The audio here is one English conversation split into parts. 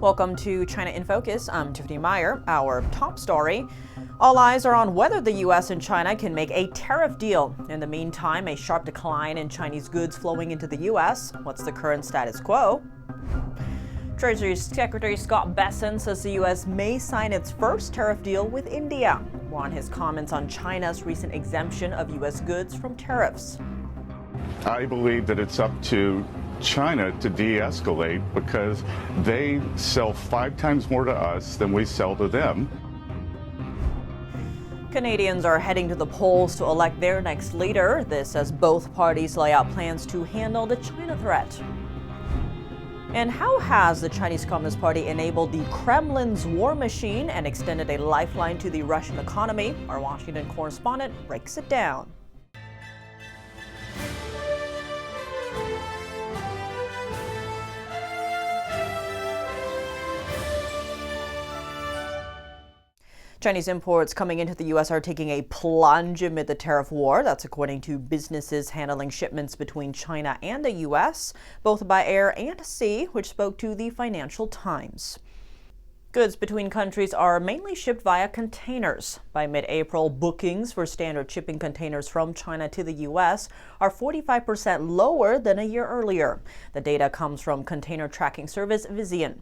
Welcome to China in Focus. I'm Tiffany Meyer. Our top story. All eyes are on whether the U.S. and China can make a tariff deal. In the meantime, a sharp decline in Chinese goods flowing into the U.S. What's the current status quo? Treasury Secretary Scott Bessent says the U.S. may sign its first tariff deal with India. More on his comments on China's recent exemption of U.S. goods from tariffs. I believe that it's up to China to de-escalate because they sell 5 times more to us than we sell to them. Canadians are heading to the polls to elect their next leader. This as both parties lay out plans to handle the China threat. And how has the Chinese Communist Party enabled the Kremlin's war machine and extended a lifeline to the Russian economy? Our Washington correspondent breaks it down. Chinese imports coming into the U.S. are taking a plunge amid the tariff war. That's according to businesses handling shipments between China and the U.S., both by air and sea, which spoke to the Financial Times. Goods between countries are mainly shipped via containers. By mid-April, bookings for standard shipping containers from China to the U.S. are 45% lower than a year earlier. The data comes from container tracking service Vizion.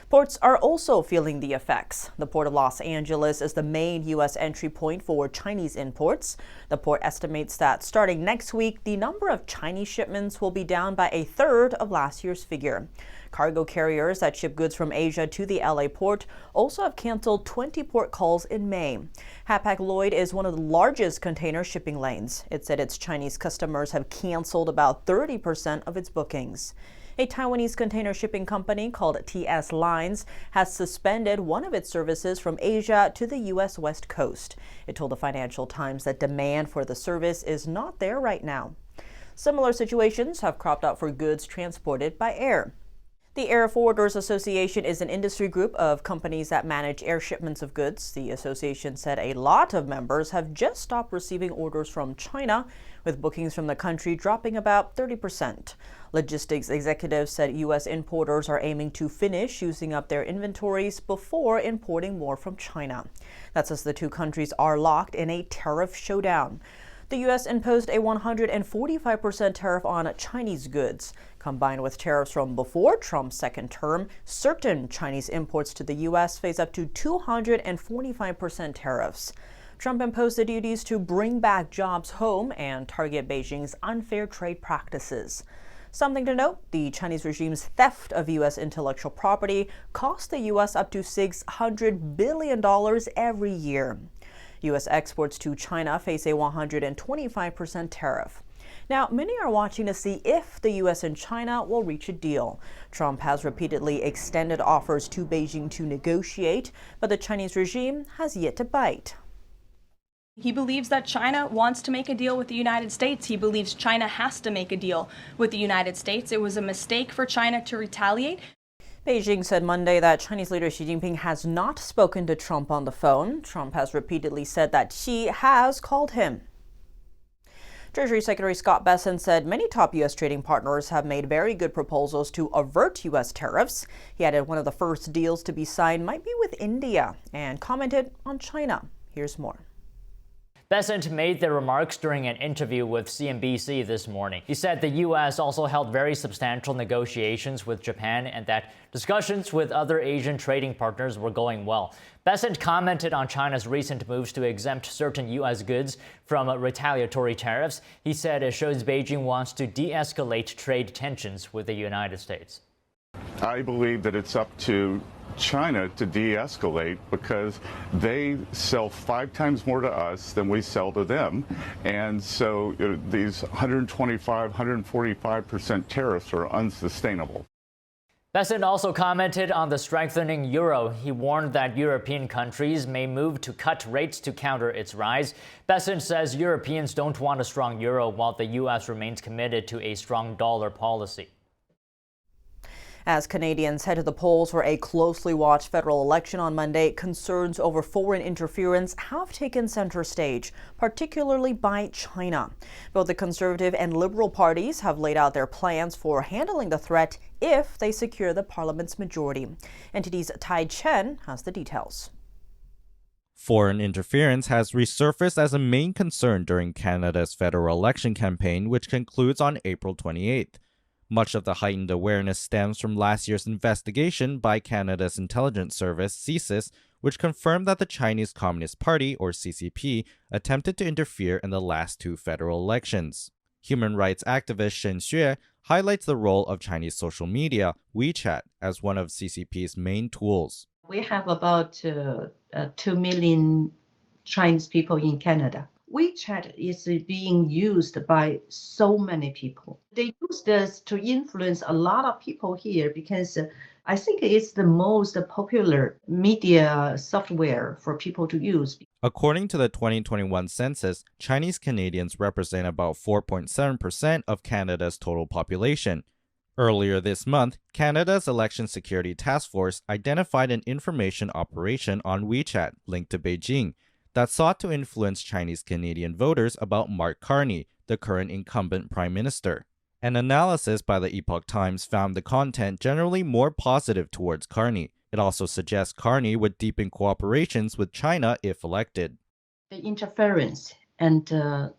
Ports are also feeling the effects. The Port of Los Angeles is the main U.S. entry point for Chinese imports. The port estimates that starting next week, the number of Chinese shipments will be down by a third of last year's figure. Cargo carriers that ship goods from Asia to the LA port also have canceled 20 port calls in May. Hapag-Lloyd is one of the largest container shipping lanes. It said its Chinese customers have canceled about 30% of its bookings. A Taiwanese container shipping company called TS Lines has suspended one of its services from Asia to the U.S. West Coast. It told the Financial Times that demand for the service is not there right now. Similar situations have cropped up for goods transported by air. The Air Forwarders Association is an industry group of companies that manage air shipments of goods. The association said a lot of members have just stopped receiving orders from China, with bookings from the country dropping about 30%. Logistics executives said U.S. importers are aiming to finish using up their inventories before importing more from China. That's as the two countries are locked in a tariff showdown. The U.S. imposed a 145% tariff on Chinese goods. Combined with tariffs from before Trump's second term, certain Chinese imports to the U.S. face up to 245% tariffs. Trump imposed the duties to bring back jobs home and target Beijing's unfair trade practices. Something to note, the Chinese regime's theft of U.S. intellectual property cost the U.S. up to $600 billion every year. U.S. exports to China face a 125% tariff. Now, many are watching to see if the U.S. and China will reach a deal. Trump has repeatedly extended offers to Beijing to negotiate, but the Chinese regime has yet to bite. He believes that China wants to make a deal with the United States. He believes China has to make a deal with the United States. It was a mistake for China to retaliate. Beijing said Monday that Chinese leader Xi Jinping has not spoken to Trump on the phone. Trump has repeatedly said that Xi has called him. Treasury Secretary Scott Bessent said many top U.S. trading partners have made very good proposals to avert U.S. tariffs. He added one of the first deals to be signed might be with India and commented on China. Here's more. Bessent made the remarks during an interview with CNBC this morning. He said the U.S. also held very substantial negotiations with Japan and that discussions with other Asian trading partners were going well. Bessent commented on China's recent moves to exempt certain U.S. goods from retaliatory tariffs. He said it shows Beijing wants to de-escalate trade tensions with the United States. I believe that it's up to China to de-escalate because they sell 5 times more to us than we sell to them. And so these 125, 145% tariffs are unsustainable. Bessent also commented on the strengthening euro. He warned that European countries may move to cut rates to counter its rise. Bessent says Europeans don't want a strong euro while the U.S. remains committed to a strong dollar policy. As Canadians head to the polls for a closely watched federal election on Monday, concerns over foreign interference have taken center stage, particularly by China. Both the Conservative and Liberal parties have laid out their plans for handling the threat if they secure the parliament's majority. NTD's Tai Chen has the details. Foreign interference has resurfaced as a main concern during Canada's federal election campaign, which concludes on April 28th. Much of the heightened awareness stems from last year's investigation by Canada's intelligence service, CSIS, which confirmed that the Chinese Communist Party, or CCP, attempted to interfere in the last two federal elections. Human rights activist Shen Xue highlights the role of Chinese social media, WeChat, as one of CCP's main tools. We have about 2 million Chinese people in Canada. WeChat is being used by so many people. They use this to influence a lot of people here because I think it's the most popular media software for people to use. According to the 2021 census, Chinese Canadians represent about 4.7% of Canada's total population. Earlier this month, Canada's Election Security Task Force identified an information operation on WeChat linked to Beijing that sought to influence Chinese Canadian voters about Mark Carney, the current incumbent prime minister. An analysis by the Epoch Times found the content generally more positive towards Carney. It also suggests Carney would deepen cooperations with China if elected. The interference and the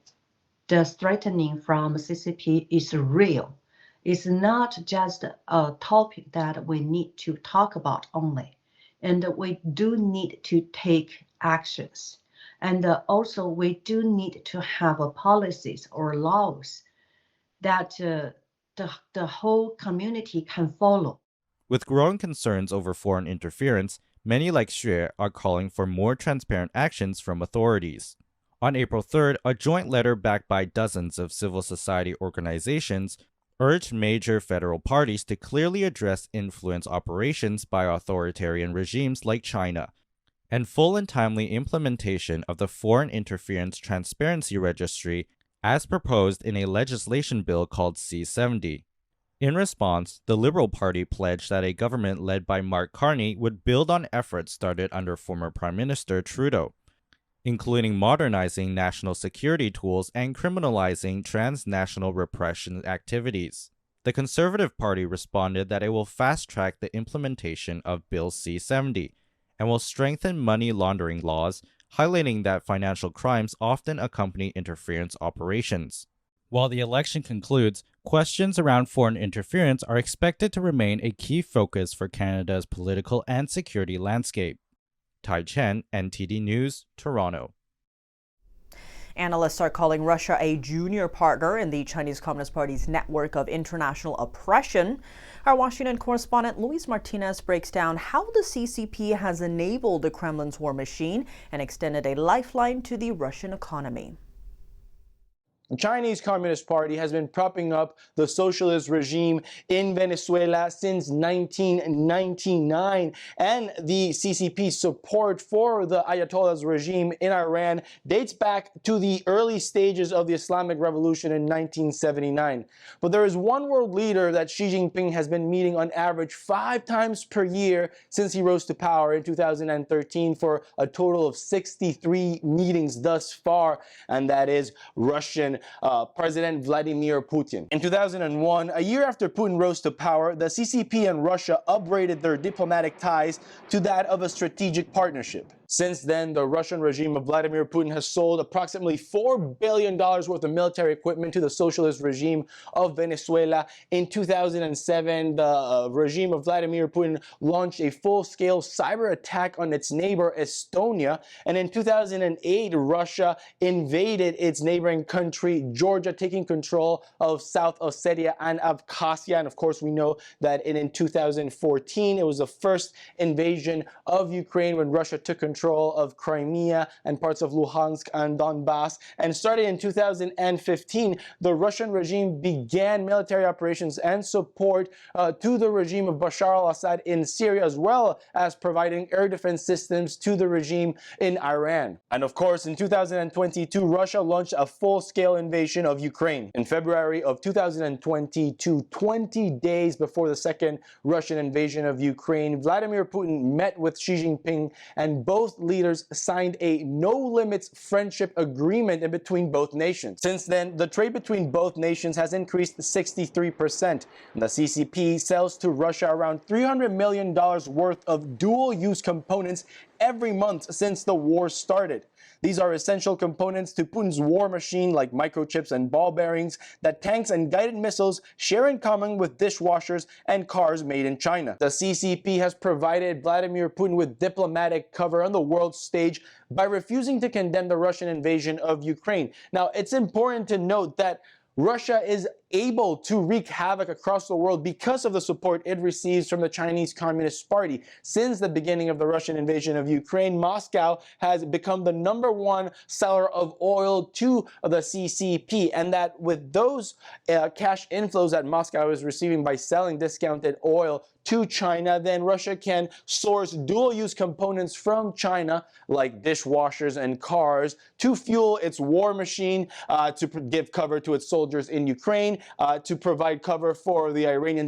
threatening from CCP is real. It's not just a topic that we need to talk about only. And we do need to take actions. And also we do need to have policies or laws that the whole community can follow. With growing concerns over foreign interference, many like Xue are calling for more transparent actions from authorities. On April 3rd, a joint letter backed by dozens of civil society organizations urged major federal parties to clearly address influence operations by authoritarian regimes like China, and full and timely implementation of the Foreign Interference Transparency Registry as proposed in a legislation bill called C-70. In response, the Liberal Party pledged that a government led by Mark Carney would build on efforts started under former Prime Minister Trudeau, including modernizing national security tools and criminalizing transnational repression activities. The Conservative Party responded that it will fast-track the implementation of Bill C-70 and will strengthen money laundering laws, highlighting that financial crimes often accompany interference operations. While the election concludes, questions around foreign interference are expected to remain a key focus for Canada's political and security landscape. Tai Chen, NTD News, Toronto. Analysts are calling Russia a junior partner in the Chinese Communist Party's network of international oppression. Our Washington correspondent Luis Martinez breaks down how the CCP has enabled the Kremlin's war machine and extended a lifeline to the Russian economy. The Chinese Communist Party has been propping up the socialist regime in Venezuela since 1999, and the CCP's support for the Ayatollah's regime in Iran dates back to the early stages of the Islamic Revolution in 1979. But there is one world leader that Xi Jinping has been meeting on average 5 times per year since he rose to power in 2013 for a total of 63 meetings thus far, and that is Russian President Vladimir Putin. In 2001, a year after Putin rose to power, the CCP and Russia upgraded their diplomatic ties to that of a strategic partnership. Since then, the Russian regime of Vladimir Putin has sold approximately $4 billion worth of military equipment to the socialist regime of Venezuela. In 2007, the regime of Vladimir Putin launched a full-scale cyber attack on its neighbor Estonia. And in 2008, Russia invaded its neighboring country, Georgia, taking control of South Ossetia and Abkhazia. And of course, we know that in 2014, it was the first invasion of Ukraine when Russia took control control of Crimea and parts of Luhansk and Donbass. And starting in 2015, the Russian regime began military operations and support to the regime of Bashar al-Assad in Syria, as well as providing air defense systems to the regime in Iran. And of course, in 2022, Russia launched a full-scale invasion of Ukraine. In February of 2022, 20 days before the second Russian invasion of Ukraine, Vladimir Putin met with Xi Jinping, and both leaders signed a no-limits friendship agreement in between both nations. Since then, the trade between both nations has increased 63%. The CCP sells to Russia around $300 million worth of dual-use components every month since the war started. These are essential components to Putin's war machine, like microchips and ball bearings that tanks and guided missiles share in common with dishwashers and cars made in China. The CCP has provided Vladimir Putin with diplomatic cover on the world stage by refusing to condemn the Russian invasion of Ukraine. Now, it's important to note that Russia is able to wreak havoc across the world because of the support it receives from the Chinese Communist Party. Since the beginning of the Russian invasion of Ukraine, Moscow has become the #1 seller of oil to the CCP, and that with those cash inflows that Moscow is receiving by selling discounted oil to China, then Russia can source dual-use components from China, like dishwashers and cars, to fuel its war machine, to give cover to its soldiers in Ukraine, to provide cover for the Iranian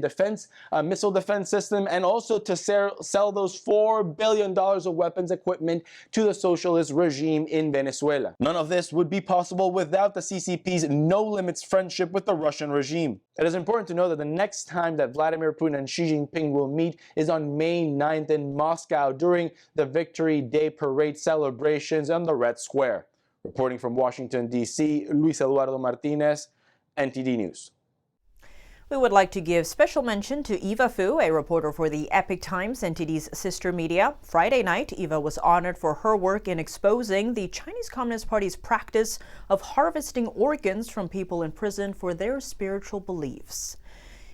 missile defense system, and also to sell those $4 billion of weapons equipment to the socialist regime in Venezuela. None of this would be possible without the CCP's no-limits friendship with the Russian regime. It is important to know that the next time that Vladimir Putin and Xi Jinping will meet is on May 9th in Moscow during the Victory Day parade celebrations on the Red Square. Reporting from Washington, D.C., Luis Eduardo Martinez, NTD News. We would like to give special mention to Eva Fu, a reporter for the Epoch Times, NTD's sister media. Friday night, Eva was honored for her work in exposing the Chinese Communist Party's practice of harvesting organs from people in prison for their spiritual beliefs.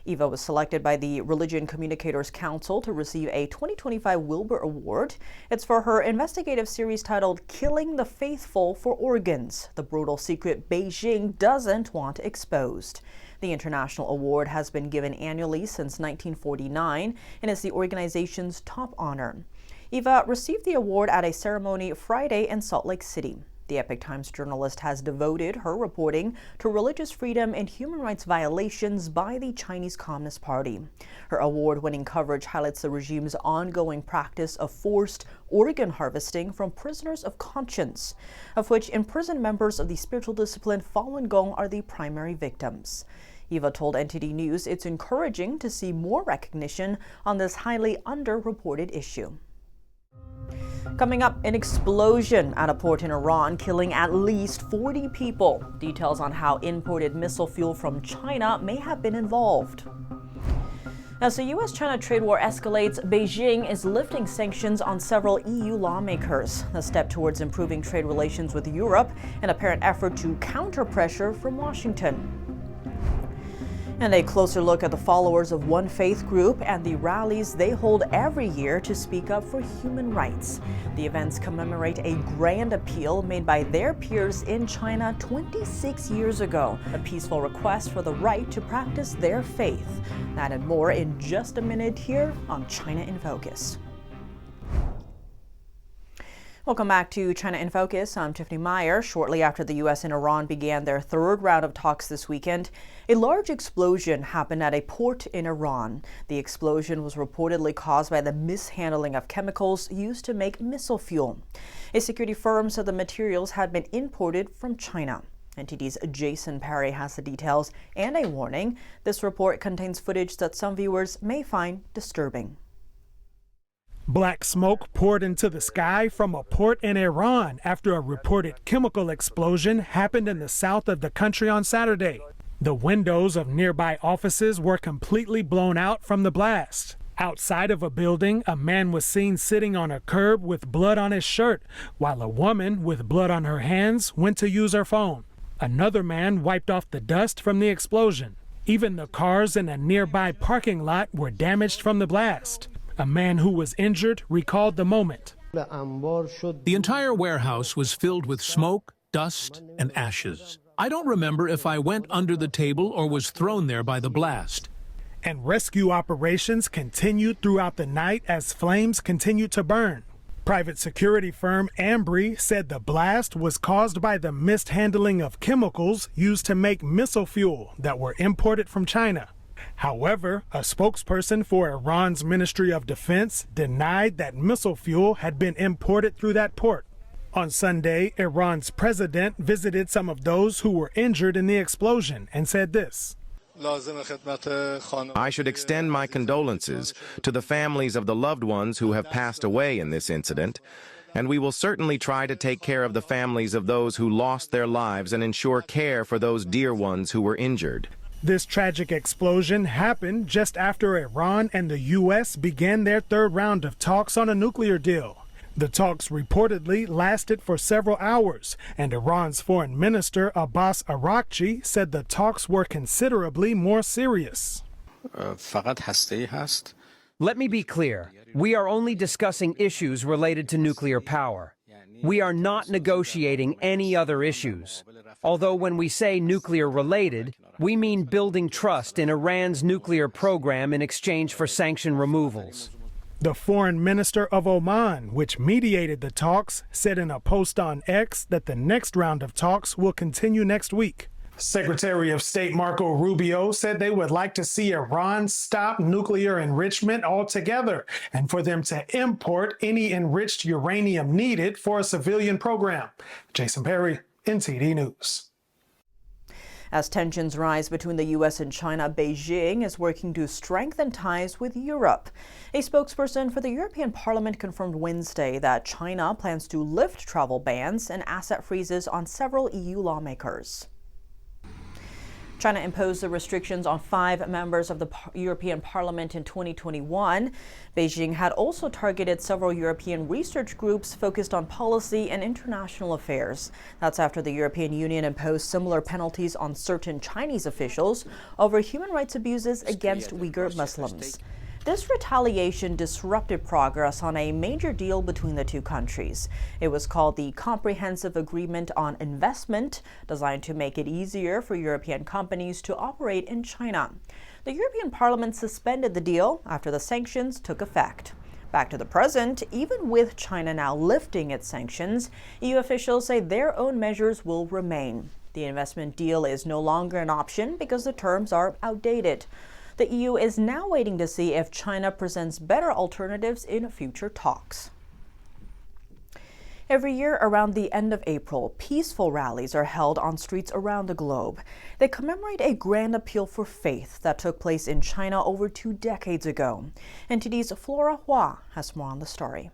Eva was selected by the Religion Communicators Council to receive a 2025 Wilbur Award. It's for her investigative series titled Killing the Faithful for Organs, the brutal secret Beijing doesn't want exposed. The international award has been given annually since 1949 and is the organization's top honor. Eva received the award at a ceremony Friday in Salt Lake City. The Epoch Times journalist has devoted her reporting to religious freedom and human rights violations by the Chinese Communist Party. Her award-winning coverage highlights the regime's ongoing practice of forced organ harvesting from prisoners of conscience, of which imprisoned members of the spiritual discipline Falun Gong are the primary victims. Eva told NTD News it's encouraging to see more recognition on this highly underreported issue. Coming up, an explosion at a port in Iran killing at least 40 people. Details on how imported missile fuel from China may have been involved. As the U.S.-China trade war escalates, Beijing is lifting sanctions on several EU lawmakers, a step towards improving trade relations with Europe, an apparent effort to counter pressure from Washington. And a closer look at the followers of one faith group and the rallies they hold every year to speak up for human rights. The events commemorate a grand appeal made by their peers in China 26 years ago, a peaceful request for the right to practice their faith. That and more in just a minute here on China in Focus. Welcome back to China in Focus. I'm Tiffany Meyer. Shortly after the U.S. and Iran began their third round of talks this weekend, a large explosion happened at a port in Iran. The explosion was reportedly caused by the mishandling of chemicals used to make missile fuel. A security firm said the materials had been imported from China. NTD's Jason Perry has the details and a warning. This report contains footage that some viewers may find disturbing. Black smoke poured into the sky from a port in Iran after a reported chemical explosion happened in the south of the country on Saturday. The windows of nearby offices were completely blown out from the blast. Outside of a building, a man was seen sitting on a curb with blood on his shirt, while a woman with blood on her hands went to use her phone. Another man wiped off the dust from the explosion. Even the cars in a nearby parking lot were damaged from the blast. A man who was injured recalled the moment. The entire warehouse was filled with smoke, dust, and ashes. I don't remember if I went under the table or was thrown there by the blast. And rescue operations continued throughout the night as flames continued to burn. Private security firm Ambry said the blast was caused by the mishandling of chemicals used to make missile fuel that were imported from China. However, a spokesperson for Iran's Ministry of Defense denied that missile fuel had been imported through that port. On Sunday, Iran's president visited some of those who were injured in the explosion and said this. I should extend my condolences to the families of the loved ones who have passed away in this incident, and we will certainly try to take care of the families of those who lost their lives and ensure care for those dear ones who were injured. This tragic explosion happened just after Iran and the U.S. began their third round of talks on a nuclear deal. The talks reportedly lasted for several hours, and Iran's Foreign Minister Abbas Araghchi said the talks were considerably more serious. Let me be clear. We are only discussing issues related to nuclear power. We are not negotiating any other issues. Although when we say nuclear-related, we mean building trust in Iran's nuclear program in exchange for sanction removals. The foreign minister of Oman, which mediated the talks, said in a post on X that the next round of talks will continue next week. Secretary of State Marco Rubio said they would like to see Iran stop nuclear enrichment altogether and for them to import any enriched uranium needed for a civilian program. Jason Perry, NTD News. As tensions rise between the U.S. and China, Beijing is working to strengthen ties with Europe. A spokesperson for the European Parliament confirmed Wednesday that China plans to lift travel bans and asset freezes on several EU lawmakers. China imposed the restrictions on 5 members of the European Parliament in 2021. Beijing had also targeted several European research groups focused on policy and international affairs. That's after the European Union imposed similar penalties on certain Chinese officials over human rights abuses against Uyghur Muslims. This retaliation disrupted progress on a major deal between the two countries. It was called the Comprehensive Agreement on Investment, designed to make it easier for European companies to operate in China. The European Parliament suspended the deal after the sanctions took effect. Back to the present, even with China now lifting its sanctions, EU officials say their own measures will remain. The investment deal is no longer an option because the terms are outdated. The EU is now waiting to see if China presents better alternatives in future talks. Every year around the end of April, peaceful rallies are held on streets around the globe. They commemorate a grand appeal for faith that took place in China over 2 decades ago. NTD's Flora Hua has more on the story.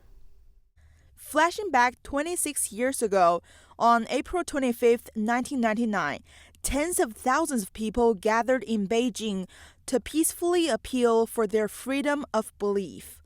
Flashing back 26 years ago, on April 25, 1999, tens of thousands of people gathered in Beijing to peacefully appeal for their freedom of belief.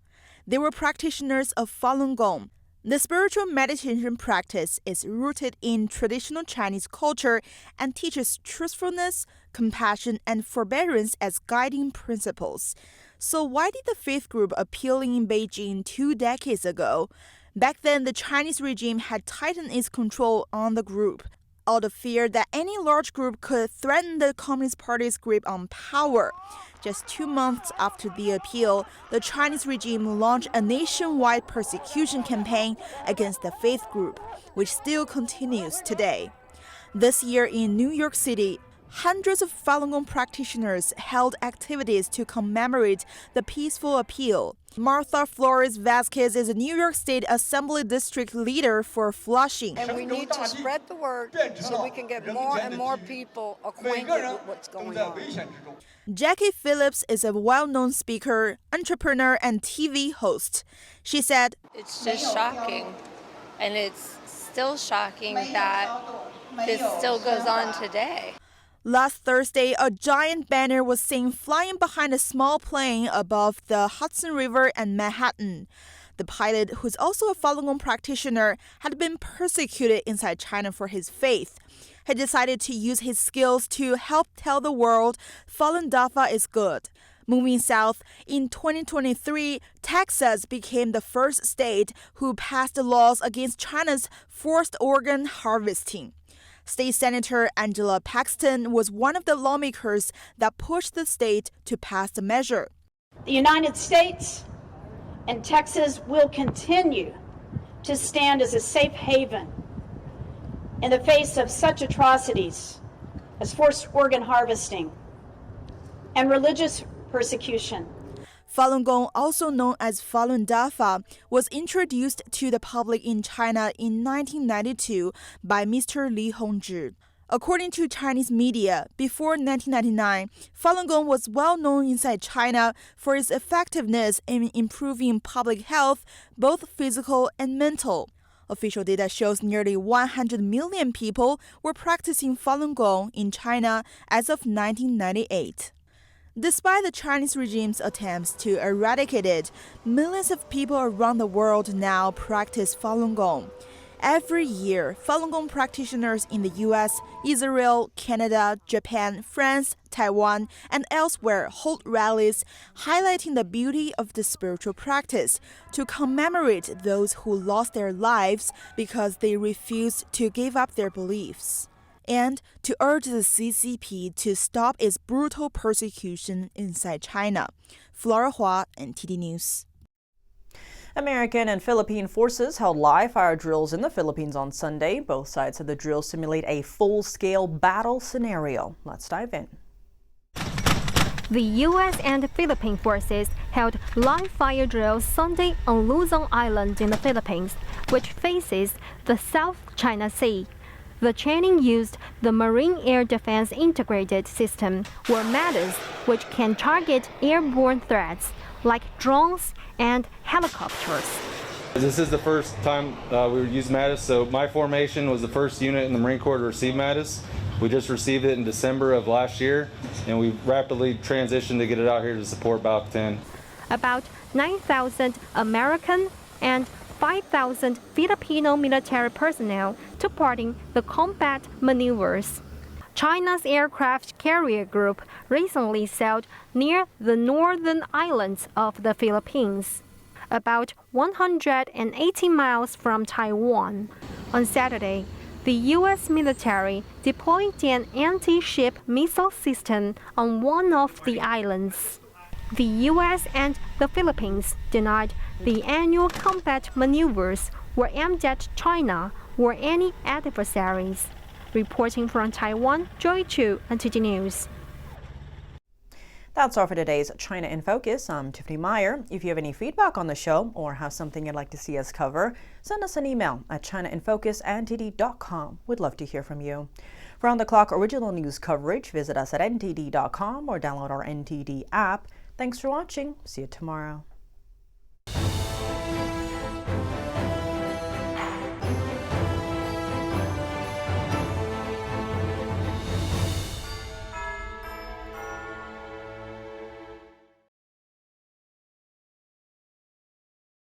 They were practitioners of Falun Gong. The spiritual meditation practice is rooted in traditional Chinese culture and teaches truthfulness, compassion, and forbearance as guiding principles. So why did the faith group appeal in Beijing 2 decades ago? Back then, the Chinese regime had tightened its control on the group, out of fear that any large group could threaten the Communist Party's grip on power. Just 2 months after the appeal, the Chinese regime launched a nationwide persecution campaign against the faith group, which still continues today. This year in New York City, hundreds of Falun Gong practitioners held activities to commemorate the peaceful appeal. Martha Flores Vasquez is a New York State Assembly District leader for Flushing. And we need to spread the word so we can get more and more people acquainted with what's going on. Jackie Phillips is a well-known speaker, entrepreneur, and TV host. She said, "It's just shocking, and it's still shocking that this still goes on today." Last Thursday, a giant banner was seen flying behind a small plane above the Hudson River and Manhattan. The pilot, who's also a Falun Gong practitioner, had been persecuted inside China for his faith. He decided to use his skills to help tell the world Falun Dafa is good. Moving south, in 2023, Texas became the first state who passed laws against China's forced organ harvesting. State Senator Angela Paxton was one of the lawmakers that pushed the state to pass the measure. The United States and Texas will continue to stand as a safe haven in the face of such atrocities as forced organ harvesting and religious persecution. Falun Gong, also known as Falun Dafa, was introduced to the public in China in 1992 by Mr. Li Hongzhi. According to Chinese media, before 1999, Falun Gong was well known inside China for its effectiveness in improving public health, both physical and mental. Official data shows nearly 100 million people were practicing Falun Gong in China as of 1998. Despite the Chinese regime's attempts to eradicate it, millions of people around the world now practice Falun Gong. Every year, Falun Gong practitioners in the US, Israel, Canada, Japan, France, Taiwan, and elsewhere hold rallies highlighting the beauty of the spiritual practice to commemorate those who lost their lives because they refused to give up their beliefs, and to urge the CCP to stop its brutal persecution inside China. Flora Hua, NTD News. American and Philippine forces held live fire drills in the Philippines on Sunday. Both sides of the drill simulate a full-scale battle scenario. Let's dive in. The U.S. and Philippine forces held live fire drills Sunday on Luzon Island in the Philippines, which faces the South China Sea. The training used the Marine Air Defense Integrated System, or MADIS, which can target airborne threats like drones and helicopters. This is the first time we used MADIS, so my formation was the first unit in the Marine Corps to receive MADIS. We just received it in December of last year, and we rapidly transitioned to get it out here to support BALC 10. About 9,000 American and 5,000 Filipino military personnel took part in the combat maneuvers. China's aircraft carrier group recently sailed near the northern islands of the Philippines, about 180 miles from Taiwan. On Saturday, the U.S. military deployed an anti-ship missile system on one of the islands. The U.S. and the Philippines denied the annual combat maneuvers were aimed at China or any adversaries. Reporting from Taiwan, Joy Chu, NTD News. That's all for today's China in Focus. I'm Tiffany Meyer. If you have any feedback on the show or have something you'd like to see us cover, send us an email at chinainfocus@ntd.com. We'd love to hear from you. For on-the-clock original news coverage, visit us at ntd.com or download our NTD app. Thanks for watching. See you tomorrow.